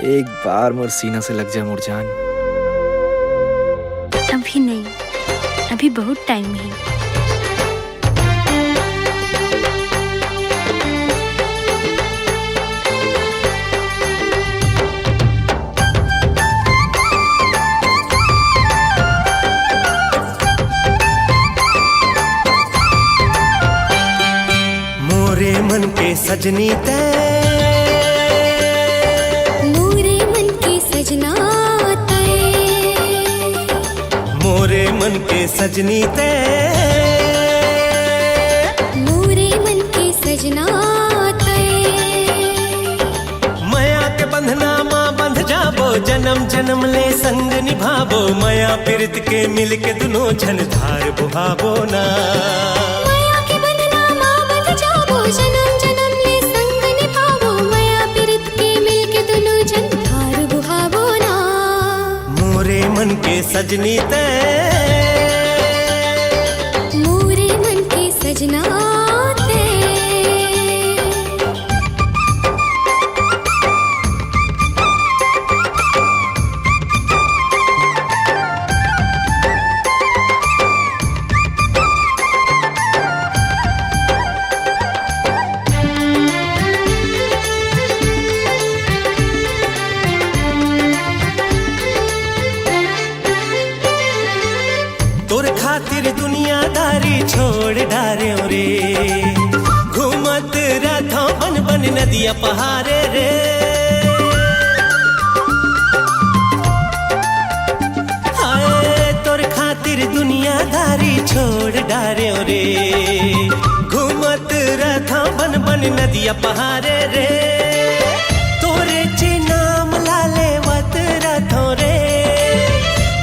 एक बार मोर सीना से लग जा मोर जान। अभी नहीं, अभी बहुत टाइम है। मोरे मन के सजनी ते, मोरे मन के सजना ते, मोरे मन के सजनी ते, मोरे मन के सजना ते। माया के बंधना माँ बंध जाबो, जन्म जन्म ले संग निभाबो। माया पीरित के मिल के दुनो झन धार बुहाबो ना। माया के बंधना माँ बंध जाबो, जन्म जन्म ले संग निभाबो। माया पीरित के मिल के दुनो झन धार बुहाबो ना। मोरे मन के सजनी ते, मोरे मन के सजना ते। तोर खातिर दुनियादारी छोड़ डारे रे। घूमत रथो बन बन नदिया पहाड़े रे। हाय तोर खातिर दुनियादारी छोड़ डारे रे। घूमत रथो बन बन नदिया पहाड़े रे। तोरे चे नाम लाले वत रथो रे।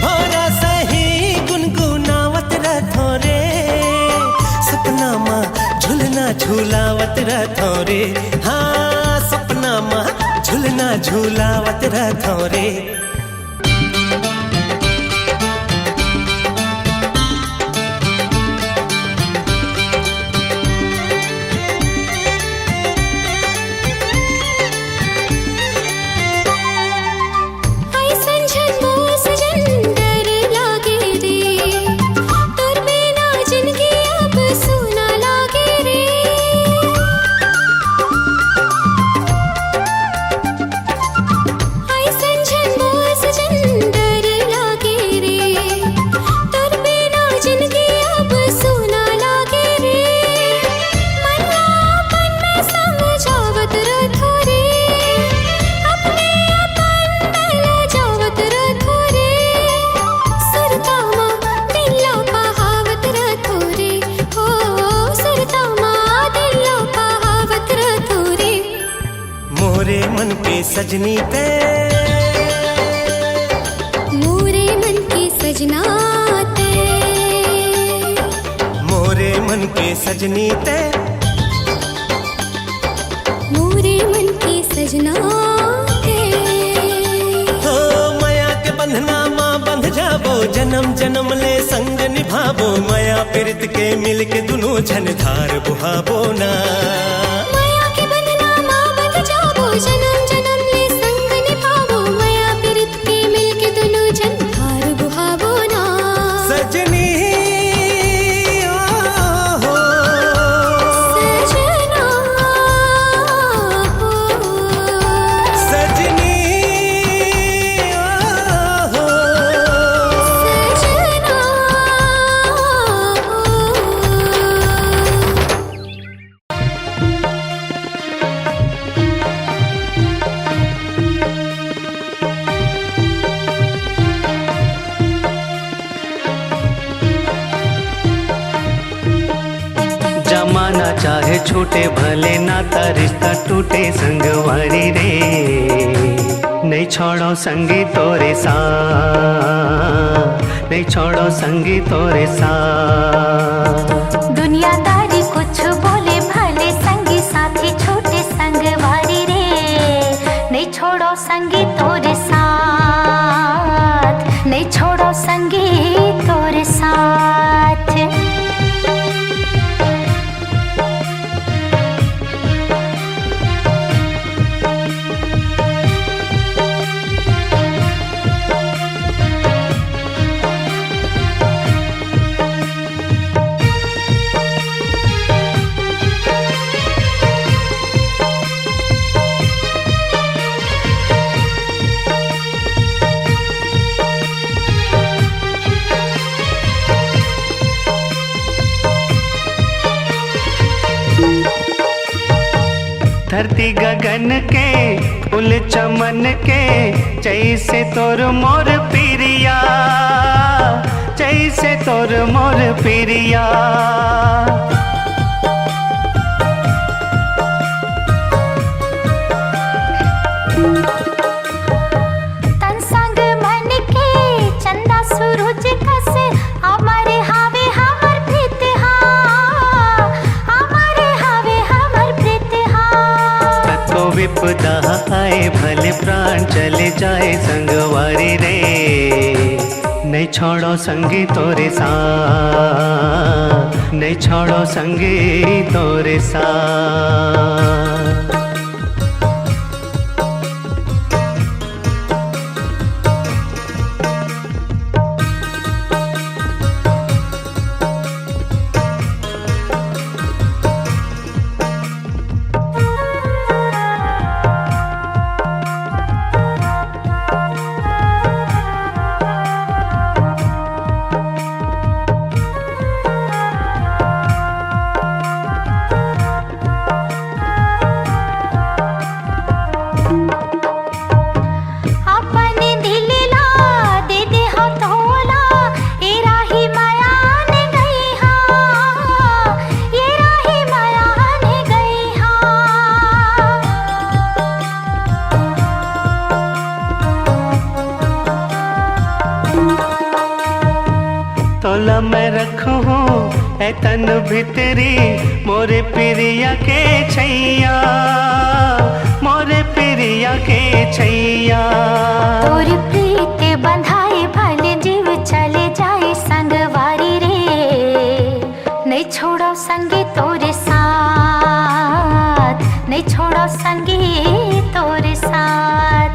भोरा सही गुनगुनावत रथो रे। सपना माँ झुलना झूलावत रथो रे। हाँ सपना माँ झुलना झूलावत रथो रे। मोरे मन के सजनी ते, मोरे मन के सजना ते। मोरे मन के सजनी ते, मोरे मन के सजना ते। हो माया के बंधना माँ बंध जाबो, जन्म जन्म ले संग निभाबो। माया पीरित के मिल के दुनो झन धार बुहाबो ना। जन्म जन्म ले संग निभाबो। माया पीरित के मिल के दुनो झन धार बुहाबो ना। सजनी ओ हो, सजना हो, सजनी ओ हो, सजना हो। जमाना चाहे छूटे भले नाता रिश्ता टूटे संगवारी रे। नहीं छोड़ो संगी तोरे साथ, नहीं छोड़ो संगी तोरे साथ। दुनियादारी कुछ बोले भले संगी साथी छोटे संगवारी रे। नहीं छोड़ो संगी तोरे साथ, नहीं छोड़ो संगी तोरे साथ। धरती गगन के फूल चमन के जैसे तोर मोर पिरिया, जैसे तोर मोर पिरिया। तन संग मन के चंदा सूरज कस हमारे हावे हमर प्रीत हा, हमारे हावे हमर प्रीत हा। तको विपदा आए भले प्राण चले जाए संगवारी रे, नहीं छोड़ो संगी तोरे साथ, नहीं छोड़ो संगी तोरे साथ। तोला मैं रखूं ए तन भितरी मोरे पिरिया के छैया, मोरे पिरिया के छैया। तोर प्रीत बंधाए भले जीव चले जाए संगवारी रे, नहीं छोड़ो संगी तोरे साथ, नहीं छोड़ो संगी तोरे साथ।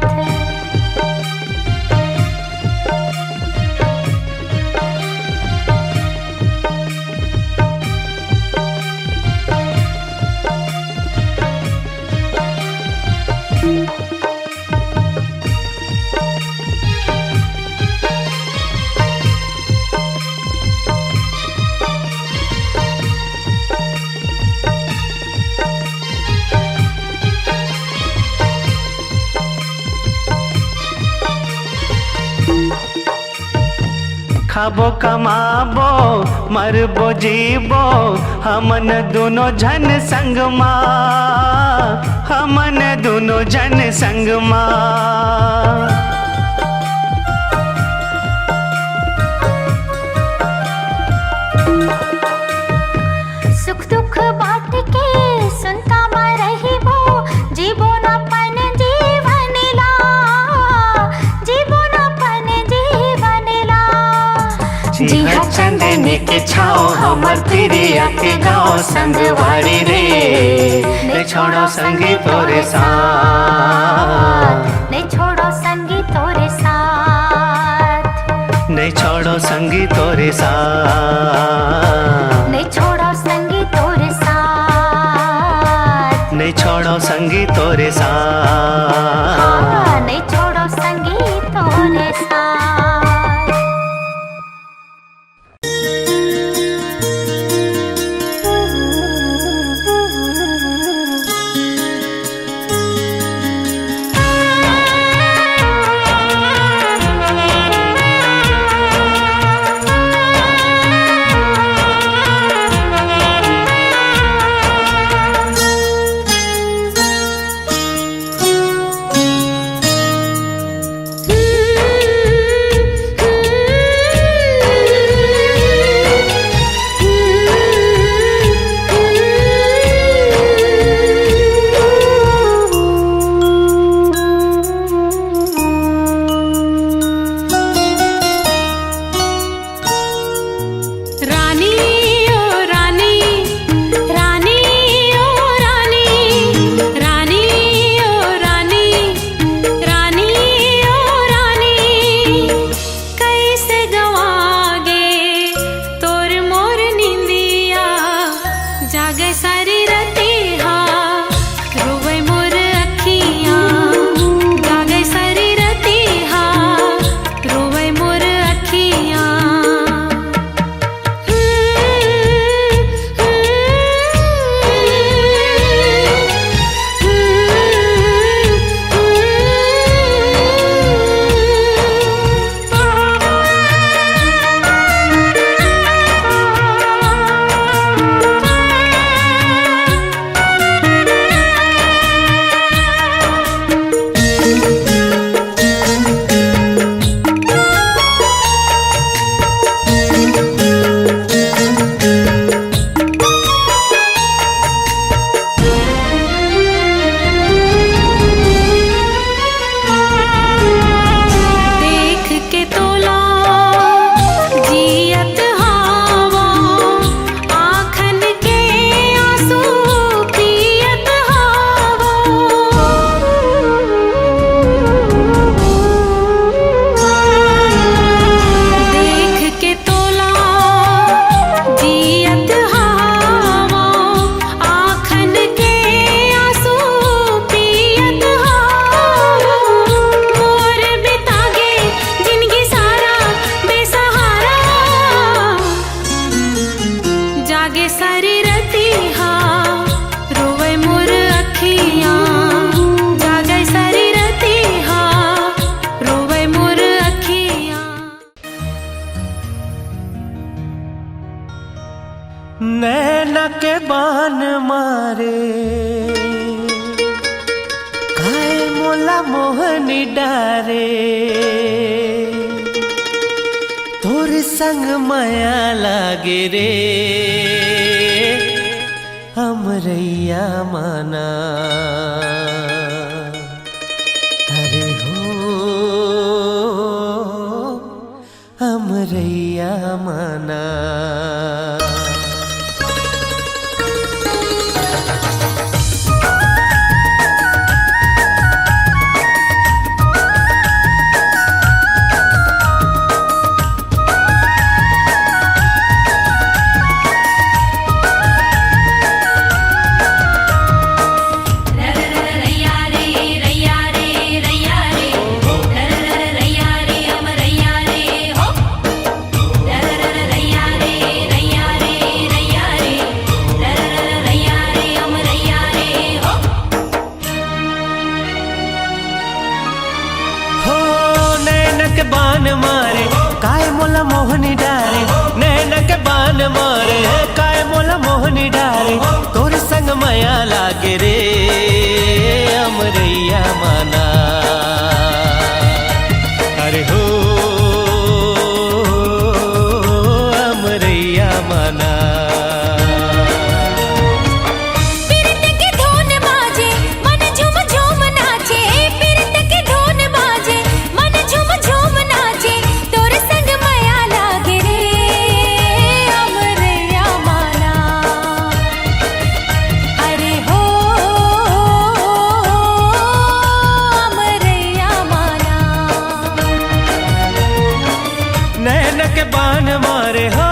खाबो कमाबो मरबो जीबो हमन दोनों जन संग मा, हमन दोनों जन संग मा। सुख दुख बांट के सुनता मैं रही वो, जीवो न पन जीवन ला, जीवो न पन जीवन ला। जी हाँ चंदने के छाओ हमर पिरिया के गाँव संगवारी रे, नहीं छोड़ो संगी तोरे साथ, नहीं छोड़ो संगी तोरे साथ, नहीं छोड़ो संगी तोरे साथ, नहीं छोड़ो संगी तोरे साथ, नहीं छोड़ो संगी तोरे साथ, नहीं छोड़ो संगी तोरे साथ। मोहनी डारे तोर संग माया लागे रे हमरैया माना अरे हो हमरैया माना बान मारे काय मोला मोहनी डारे नैन के बान मारे काय मोला मोहनी डारे तोर संग माया लागे रे हमरैया माना अरे हो हमरैया माना के बान मारे हो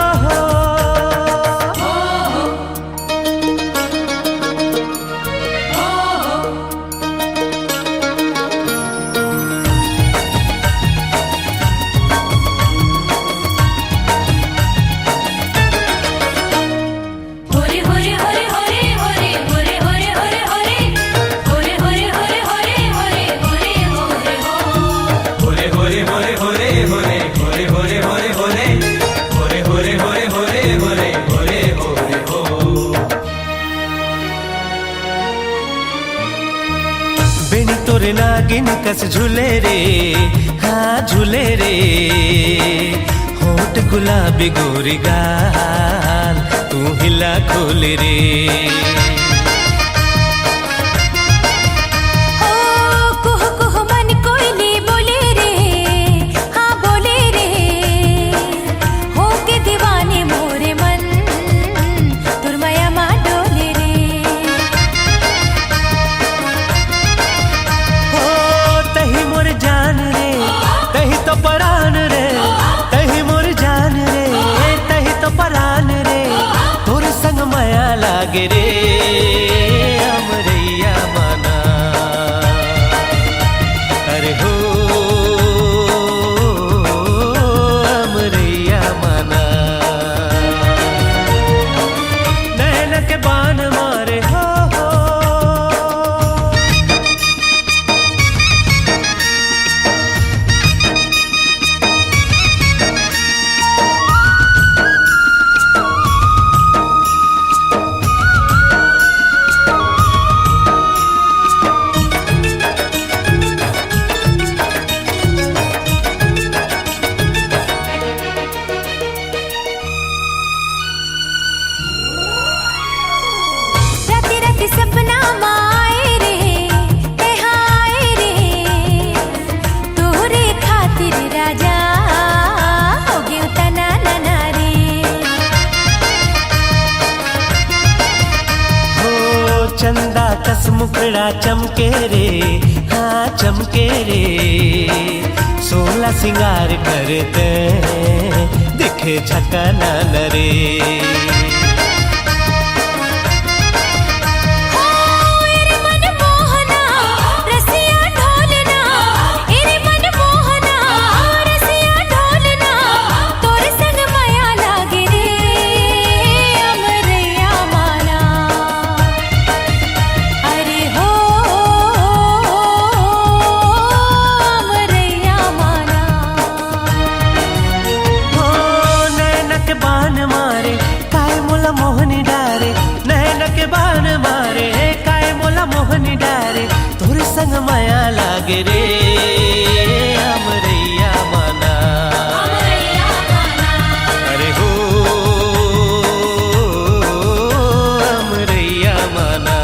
बेनी तोरे नागिन कस झूले रे हाँ झूले रे होठ गुलाबी गोरी गाल तू हिला खोले रे लागे रे हमरैया माना अरे हो हमरैया माना नैन के बान मारे हो सपना माए रे हाय रे तोरे खातिर राजा हो गयो तना नना रे हो चंदा कस मुखड़ा चमके रे हाँ चमके रे सोला सिंगार करते दिखे झकाना रे बान मारे काय लागे रे अमरैया माना अरे हो अमरैया माना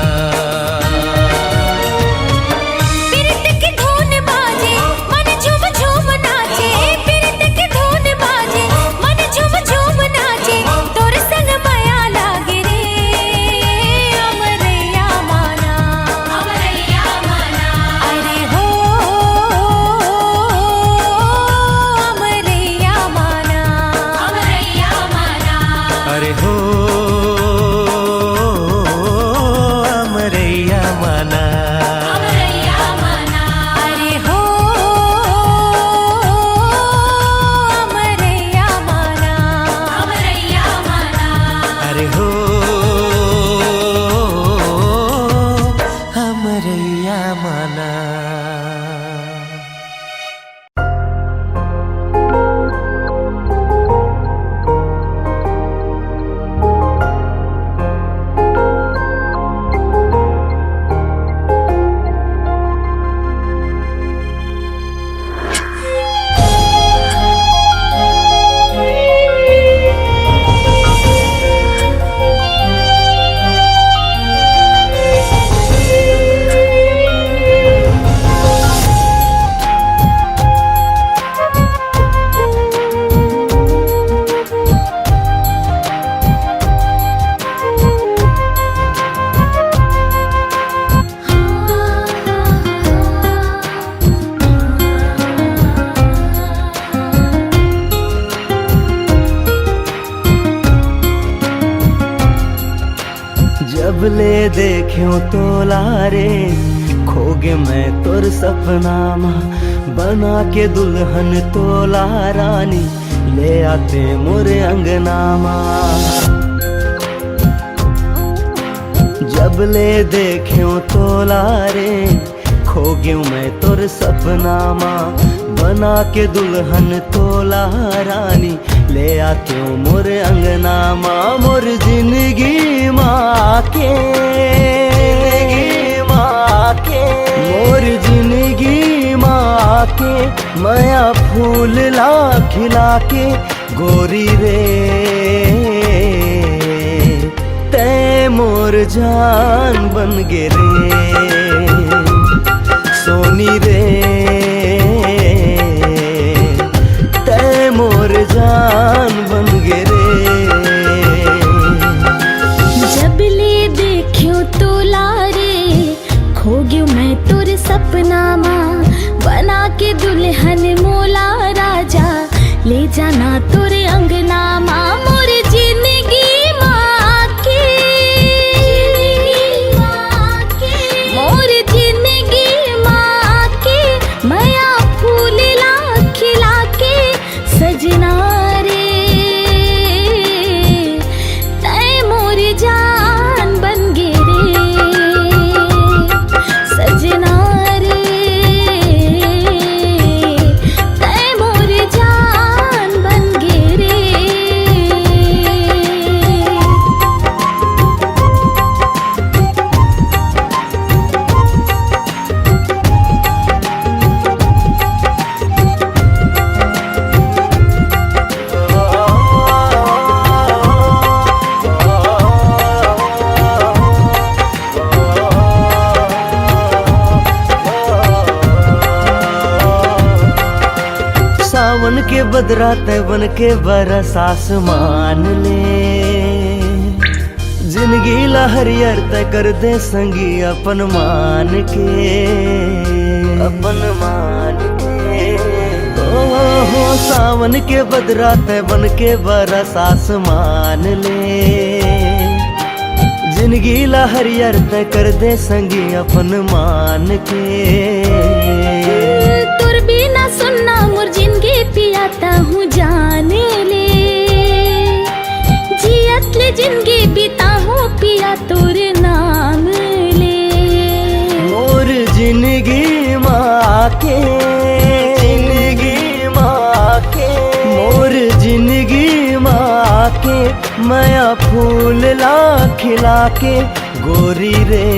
पीरत की धुन बाजे मन झूम झूम नाचे पीरत की धुन बाजे मन झूम झूम नाचे तोर संग माया लागे रे अमरैया माना अरे हो अमरैया माना अरे हो अमरैया माना अरे हो अमरैया माना अरे हो अमरैया माना जब ले देखियो तो लारे खोगे मैं तोर सपना माँ बना के दुल्हन तोला रानी ले आते मोरे अंगना माँ जब ले देखियो तो लारे खोगे मैं तोर सपना माँ बना के दुल्हन तोला रानी ले आते हो मोरे अंगना माँ मोर जिंदगी माँ के मोर जिंदगी माँ के माया फूल ला खिला के गोरी रे तै मोर जान बन गे रे सोनी रे तै मोर जान बन गे रे जब ले देखियो तो लारे खो गयो मैं तोर सपना माँ बना के दुल्हन मोला राजा ले जाना तोरे अंगना माँ मोर जिंदगी माँ के मोर जिंदगी माँ के माया फूल ला खिला के सजना रे तै मोर जान बन गे रे सजना रे तै मोर जान बन गे रे सावन के बदरा तय बन के बरस आसमान ले जिंदगी लहरियर तय कर दे संगी अपन मान के हो सावन के बदरा तय बन के बरस आसमान ले जिंदगी लहरियर तय कर दे संगी अपन मान के तुर बिना सुनना मोर जिंदगी पियाता हूँ जाने ले जियत ले जिंदगी बीता हूँ पिया तोर नाम ले मोर जिंदगी माँ के मोर जिंदगी माँ के माया फूल ला खिला के गोरी रे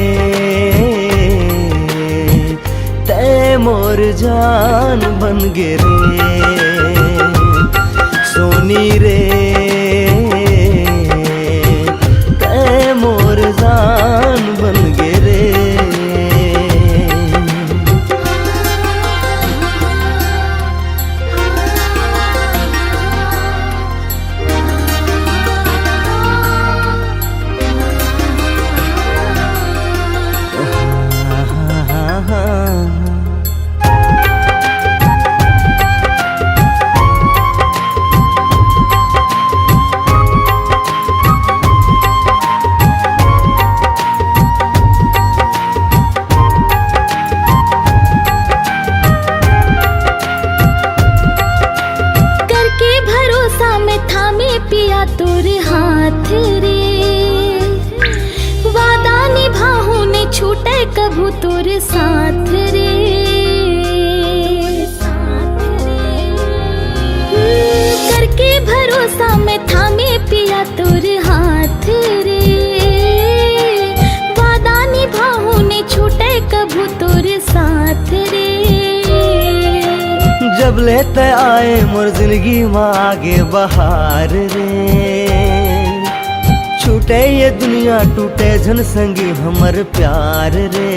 तै मोर जान बन गे रे सोनी रे तै मोर जान बन गे रे तोरे हाथ रे वादा निभाहू ने छूटे कभू तोरे साथ रे करके भरोसा में थामे पिया तोरे हाथ रे वादा निभाहू ने छूटे कभू तोरे साथ रे जब लेते आए मोर जिंदगी में आगे बहार रे छूटे ये दुनिया टूटे जन संगी हमर प्यार रे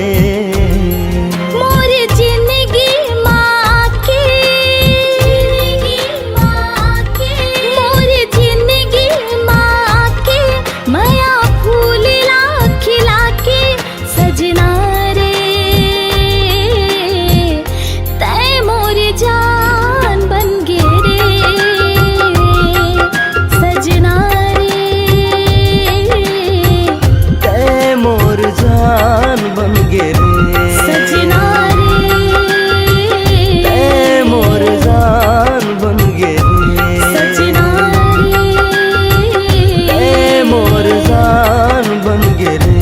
मोर जिंदगी माँ के मोर जिंदगी माँ के माया फूल ला खिला के सजना रे तै मोर जान बन गे रे सजना जान बन गे रे सजना रे तै मोर जान बन गे रे सजना रे तै मोर जान बन गे रे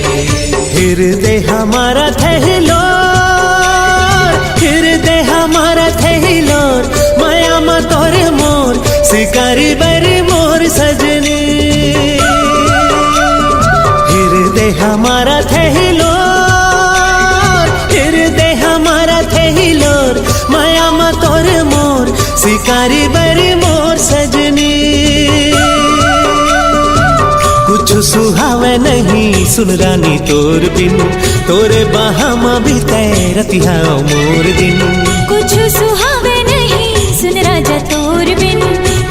हृदय हमारा थैलो हृदय हमारा थैलो माया मा तोरे मोर शिकारी बरी मोर सजनी हृदय हमारा थैलो हृदय हमारा थैलो माया मा तोरे मोर शिकारी बरी मोर सजनी कुछ सुहावे नहीं सुन रानी तोर बिन तोरे बाहामा बीते रतिहा मोर दिन कुछ सुहावे नहीं सुन राजा तोर बिन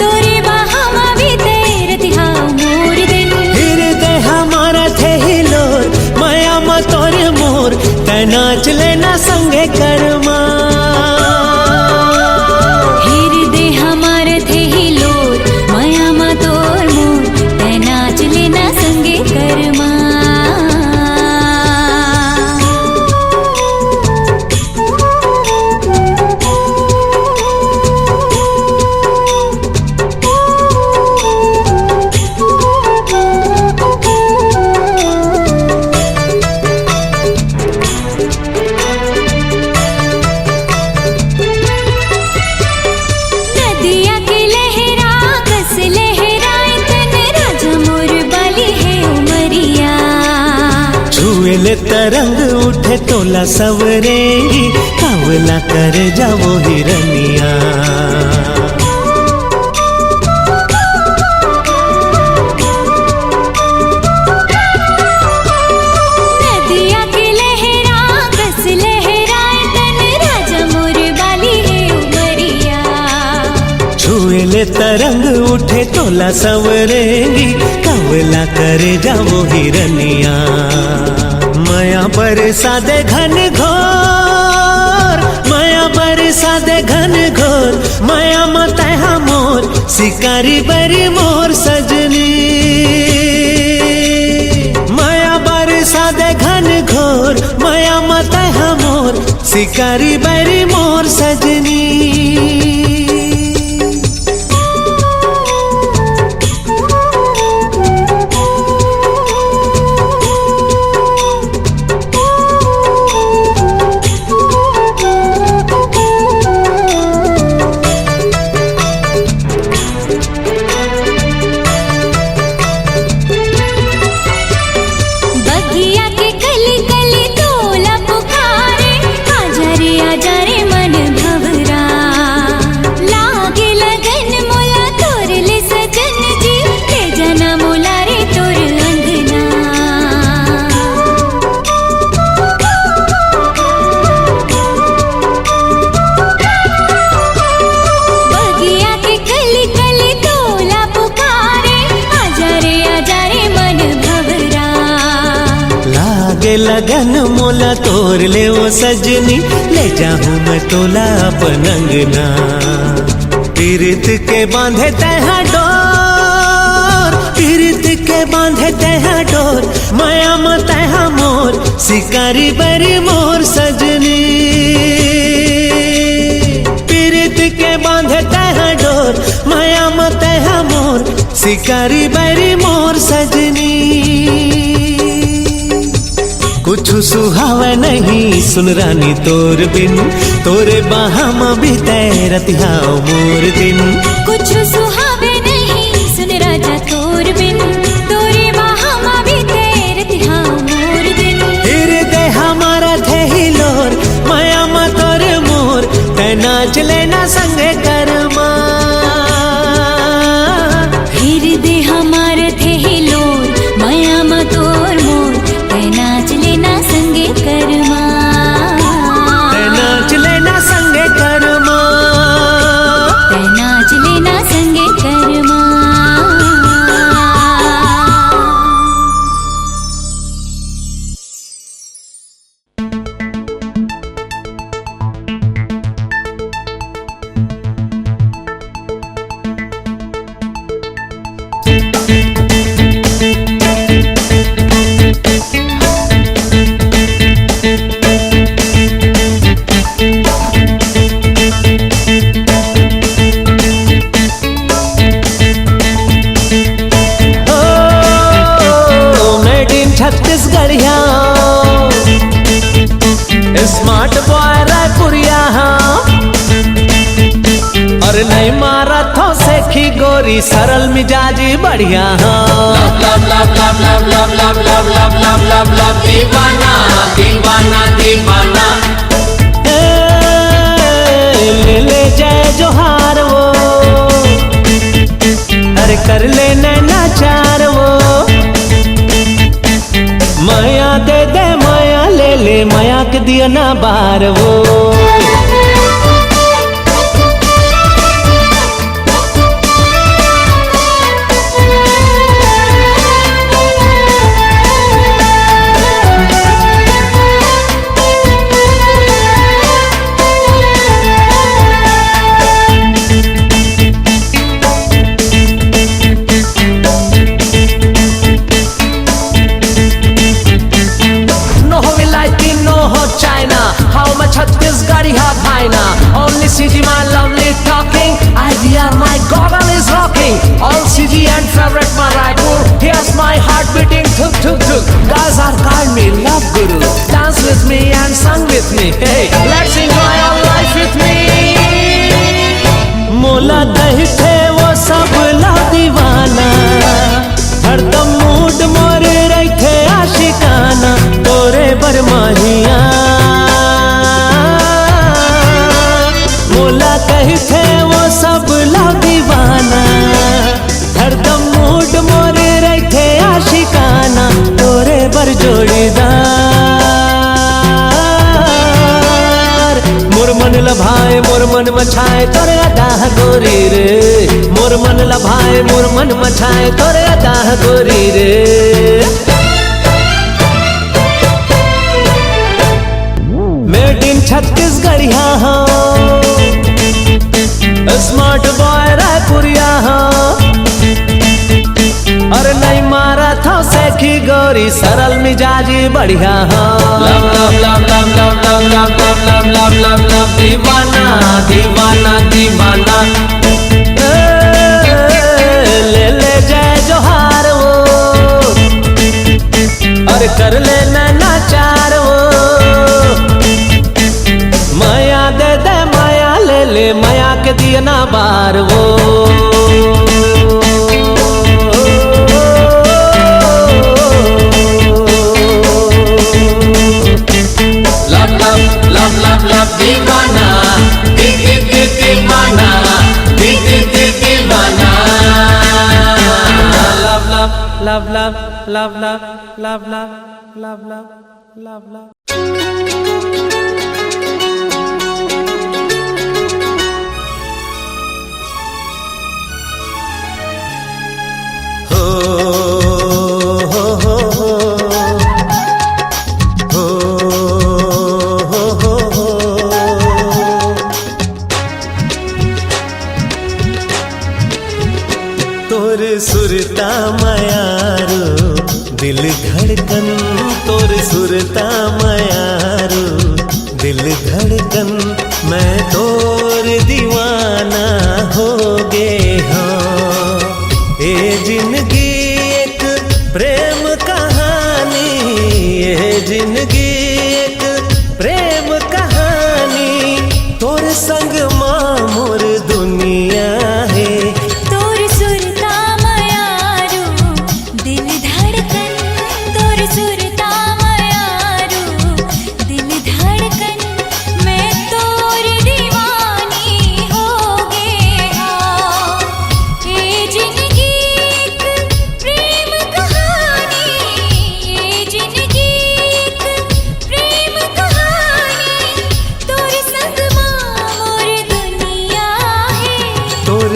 तोरे बाहामा बीते रतिहा मोर दिन हृदय हमारा थे हिलोर माया मा तोरे मोर तै नाच लेना संगे करमा हृदय हमारे थे हिलोर माया मा तोर मोर तै नाच लेना संगे करमा तरंग उठे तोला सवरेंगी कावला कर जावो हिरनिया नदिया की लहरा बस लहराए तन राजा मोर बाली है उमरिया छुएले तरंग उठे तोला संवरेंगी, कवला करे जाओ हिरनिया। माया बरसा दे घन घोर, माया बरसा दे घन घोर, माया मत मोर शिकारी बरी मोर सजनी। माया बरसा दे घन घोर, माया मत मोर शिकारी बरी मोर सजनी। लगन मोला तोर ले ओ सजनी, ले जाऊं मैं तोला अपन अंगना। पीरित के बांधे तहा डोर, पीरित के बांधे तहा डोर, माया मत मोर शिकारी बरी मोर सजनी। पीरित के बांधे तहा डोर, माया मत मोर शिकारी बरी मोर सजनी। कुछ सुहावे नहीं सुन रानी तोर बिन, तोरे बाहा में भी तैरत हाओ मोर दिन। कुछ सुहावे नहीं सुन राजा तोर बिन, तोरे बाहा में भी तैरत हाओ मोर दिन। हृदय हमारा थे हिलोर, माया मा तोर मोर, ते नाच लेना संगे करमा। हृदय हमारा थे हिलोर, माया मा तोर मोर, ते नाच लेना संगे करमा। ते नाच लेना संगे करमा, ते नाच लेना संगे करमा। छत्तीसगढ़िया स्मार्ट बॉय रायपुरिया, और नहीं मारा थो सेखी गोरी सरल मिजाजी बढ़िया। दीवाना दीवाना दीवाना ले ले जय जोहार वो, अरे कर ले नैना चार वो। माया दे दे माया ले ले, माया के दिया ना बार वो। Chhattisgarhi ha bhaina, only CG my lovely talking, idea my goggle is rocking, all CG and favorite my Raipur, here's my heart beating thuk thuk thuk. Guys are called me love guru, dance with me and sing with me, hey let's enjoy our life with me. मोला दही थे वो सब ला दीवाना, हरदम mood मोरे रही थे आशिकाना, तोरे बरमाहिया। मोला कही थे वो सब ला दीवाना, हरदम मूड मोरे रही थे आशिकाना, तोरे बर जोड़ीदार। मोर मन लभाए मोर मन मछाए तोरे अदा गोरी रे, मोर मन लभाए मोर मन मछाए तोरे अदा गोरी रे। मेड इन छत्तीसगढ़िया हो, स्मार्ट बॉय रायपुरिया हो, अरे नहीं मारा था सेखी गोरी सरल मिजाजी बढ़िया हो। Love love love love love love love love love love love दीवाना दीवाना दीवाना, ले ले जय जोहार वो, अरे कर ले नाचार वो, माया दे दे माया ले ले माया के दिया ना बार वो। दीवाना दीवाना दीवाना, love love love love love love love love love love. सुरता मायारो दिल धड़कन, तोर सुरता मायारो दिल धड़कन, मैं तोर दीवाना हो गे हाँ। ये जिंदगी एक प्रेम कहानी, ये जिंदगी एक प्रेम कहानी, तोर संग माँ मोर दुनिया है।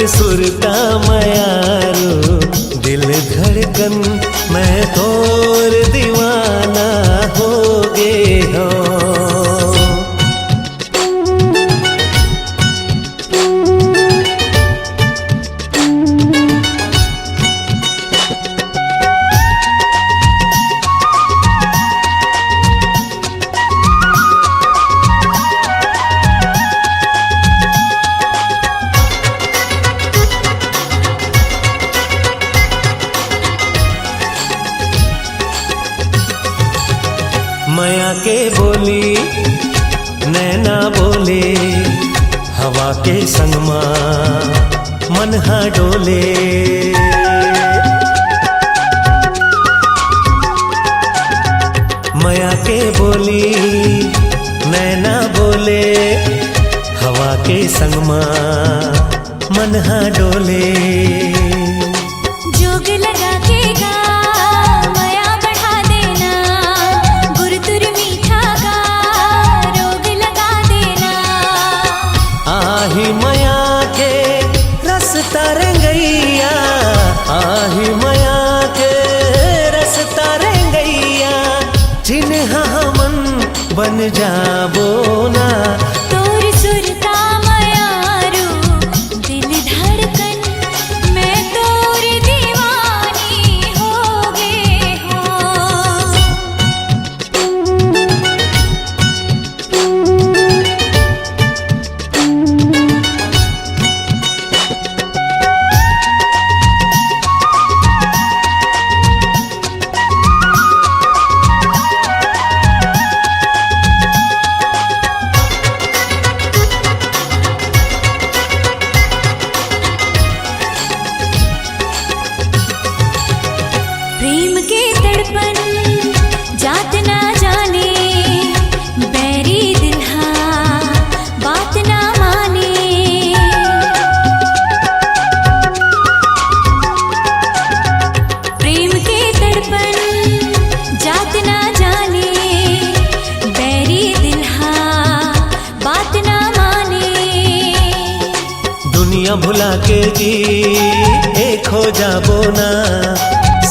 सुरता मायारो दिल धड़कन, मैं तोर दीवाना हो गे हो। माया के बोली नैना बोले, हवा के संग मन हा डोले। माया के बोली नैना बोले, हवा के संग मन हा डोले। जोग लगा के गा माया बढ़ा देना, गुर तुर मीठा गा रोग लगा देना। आही माया के रस तरंगैया, आही माया के रस तरंगैया, जिन्ह मन बन जाबो ना। तोर सुरता मायारो दिल धड़कन, मैं दुनिया भुला के जी एक हो जाबो ना,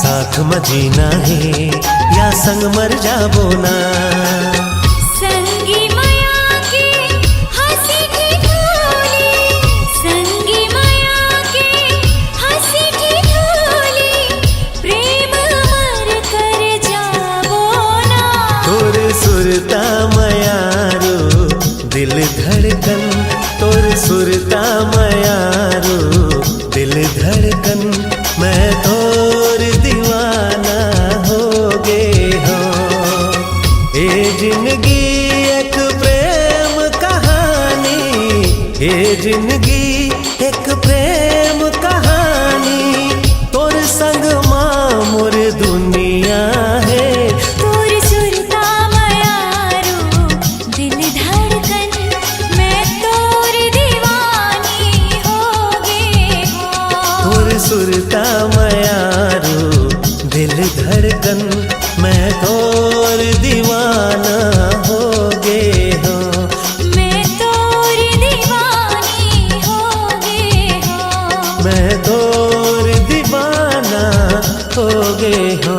साथ में जीना है या संग मर जाबो ना। संगी माया के हंसी ठिठोली, संगी माया के हंसी ठिठोली, प्रेम मर कर जाबो ना। तोर सुरता मयारो दिल धड़कन, तोर सुरता मयारो दिल धड़कन, मैं तोर दीवाना हो गे हो। ये जिंदगी एक प्रेम कहानी, ये जिंदगी एक प्रेम कहानी, तोर संग माँ मोर दुनिया है। तोर सुरता मयारो दिल धड़कन, मैं तोर दीवानी हो गे हो। तोर सुरता मयारो दिल धड़कन, मैं तोर दीवाना हो गे हो। मैं तोर दीवानी हो गे हो। मैं तोर दीवाना हो गे हो।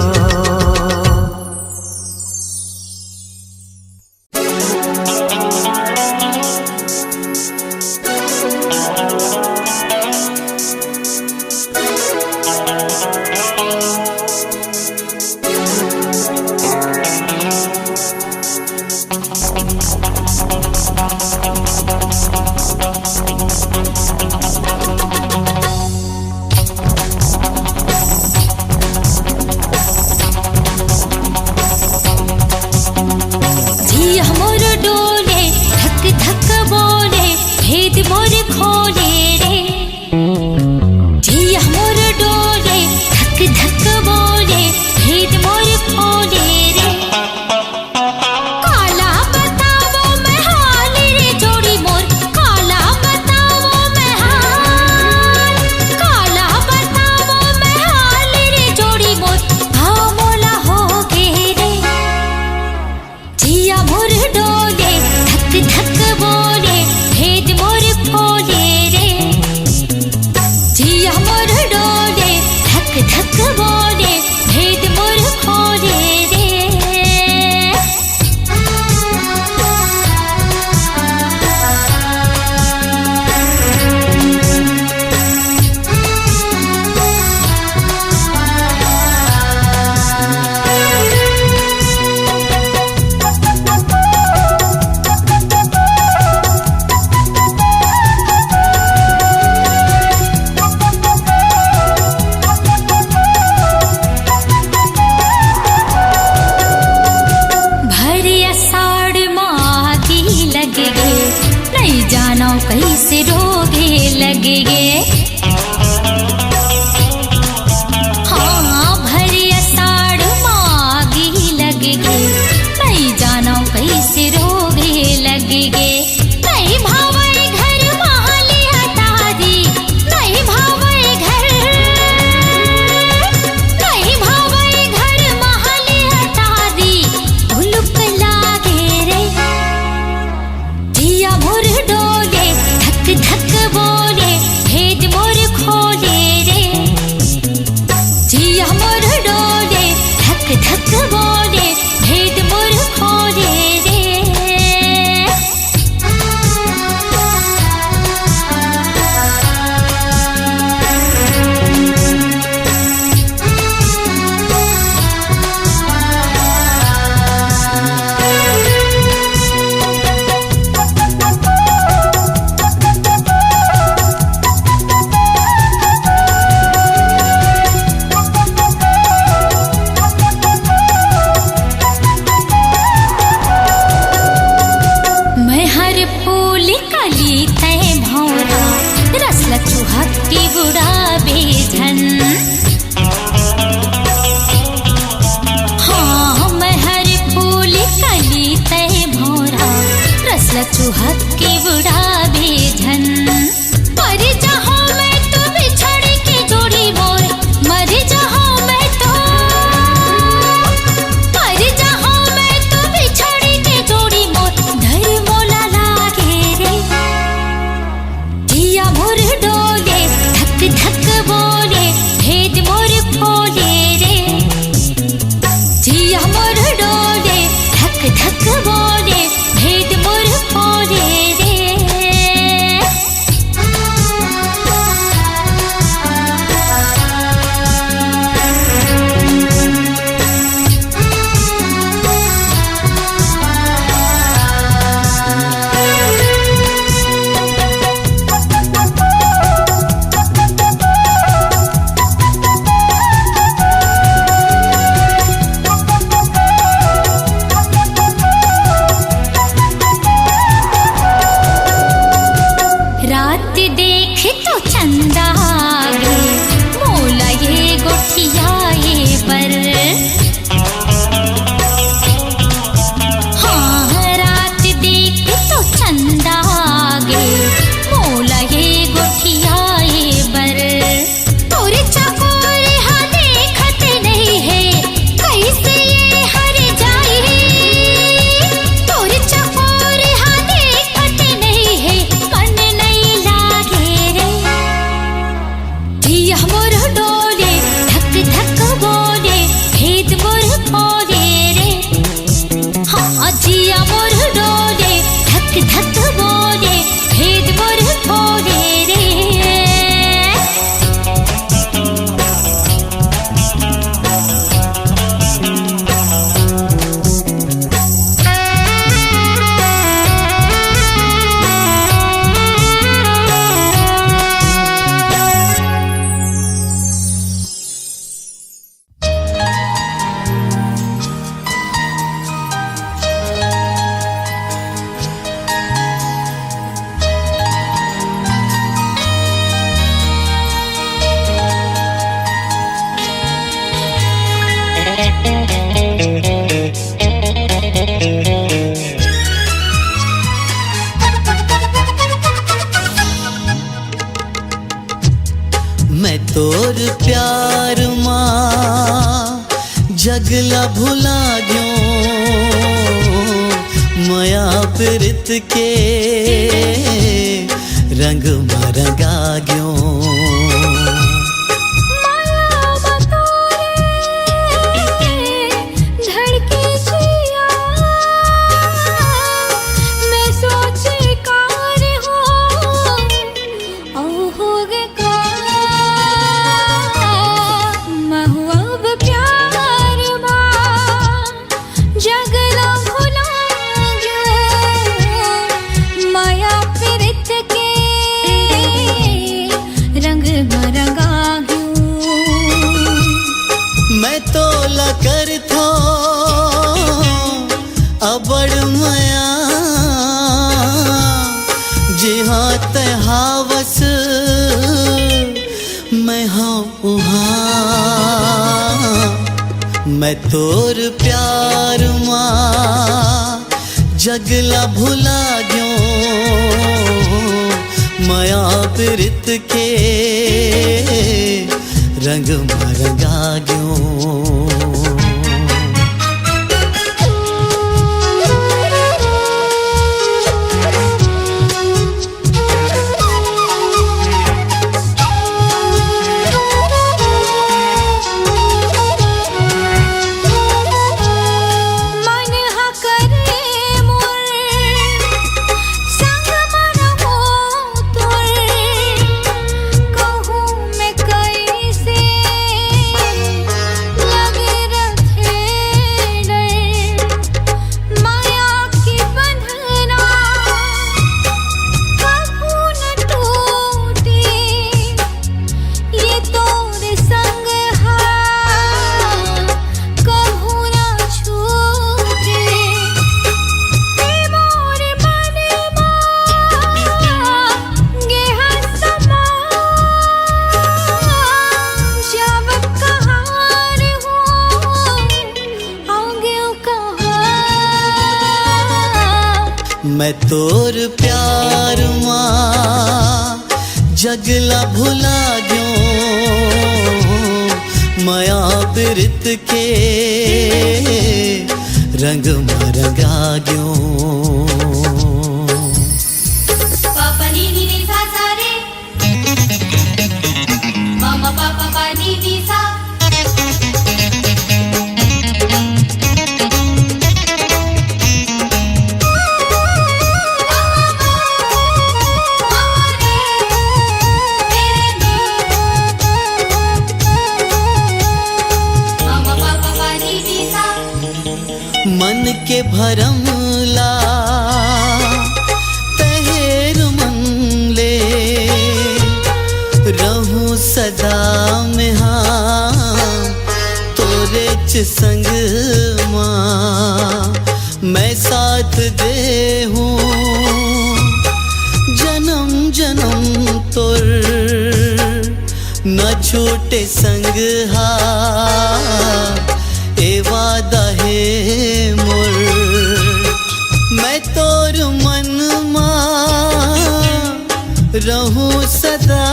चंदा गे मोला ये गोठिया ये पर हाँ रात देख तो चंदा गे मोला ये गोठिया ये पर तोरे चकोर हाँ देखत नहीं है कैसे ये हर जाए तोरे चकोर हाँ देखत नहीं है मन नहीं लागे रे जिया मोर डोले धक धक बोले भेद मोर खोले रे हाँ जिया मोर डोले धक धक बोले भेद मोर खोले रे मैं तोर प्यार माँ जगला भुला गयो माया प्रीत के रंग में रंगा गयो मैं तोला कर थो अबड़ मया जिहाँ तहावस मैं हाँ उहाँ मैं तोर प्यार माँ जगला भुला गयो माया प्रीत के रंग में रंगा गयो मैं तोर प्यार माँ जगला भुला गयो माया प्रीत के रंग में रंगा गयो पापा नी नी नी सा सा रे मामा पापा पा नी नी सा मन के भरमला तहेर मन ले रहूं सदा में हाँ तोरे च संग माँ मैं साथ दे हूँ जन्म जन्म तोर न छूटे संग हा ए वादा है मोर मैं तोर मन मा रहूं सदा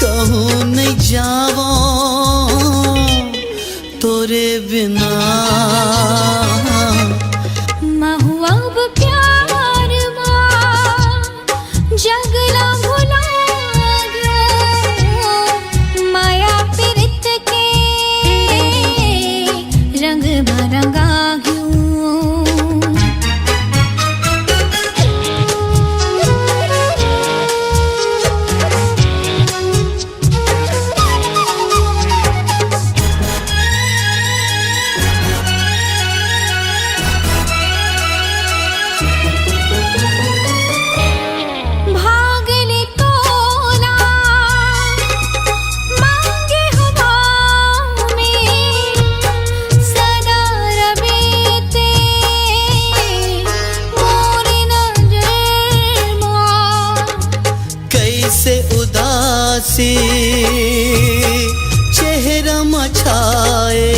कहूँ नहीं जावो तोरे बिना महुआ अब प्यार माँ जगला भुला गया माया प्रीत के रंग बरंगा गयो भागले तोला मांगे हवा में सदा रबेते मोर नजर माँ कैसे उदासी चेहरा मछाए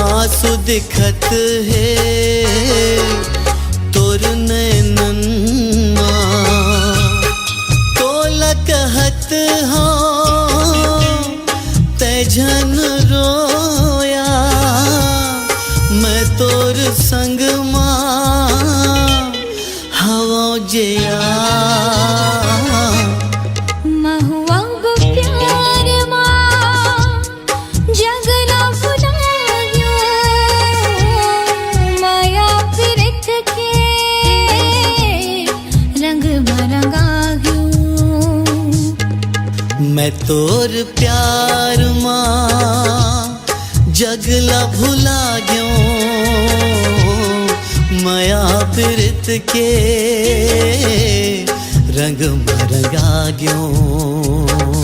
आंसू दिखत है तोर नैनन तोला कहत हो तेजन रोया मैं तोर संग माँ हवा जिया महुआ अब प्यार माँ जगला भुला गयो माया प्रीत के रंग बरंगा गयो मैं तोर प्यार माँ जगला भुला गयो माया प्रीत के रंग मरगा गयो